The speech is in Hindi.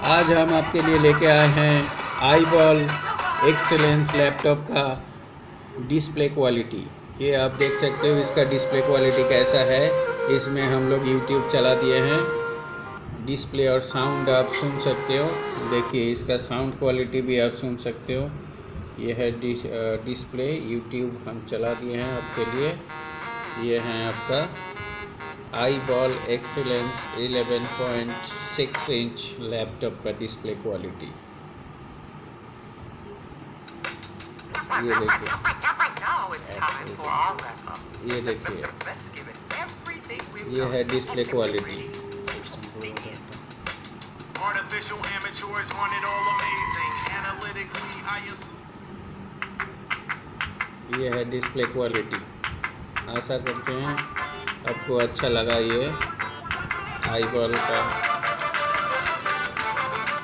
आज हम आपके लिए लेके आए हैं आईबॉल एक्सीलेंस लैपटॉप का डिस्प्ले क्वालिटी। ये आप देख सकते हो इसका डिस्प्ले क्वालिटी कैसा है। इसमें हम लोग यूट्यूब चला दिए हैं। डिस्प्ले और साउंड आप सुन सकते हो। देखिए इसका साउंड क्वालिटी भी आप सुन सकते हो। ये है डिस्प्ले यूट्यूब हम चला दिए हैं आपके लिए। ये है आपका आईबॉल एक्सीलेंस 11.6 इंच लैपटॉप का डिस्प्ले क्वालिटी। ये देखिए ये है डिस्प्ले क्वालिटी। ये है डिस्प्ले क्वालिटी। आशा करते हैं आपको अच्छा लगा ये आईबॉल का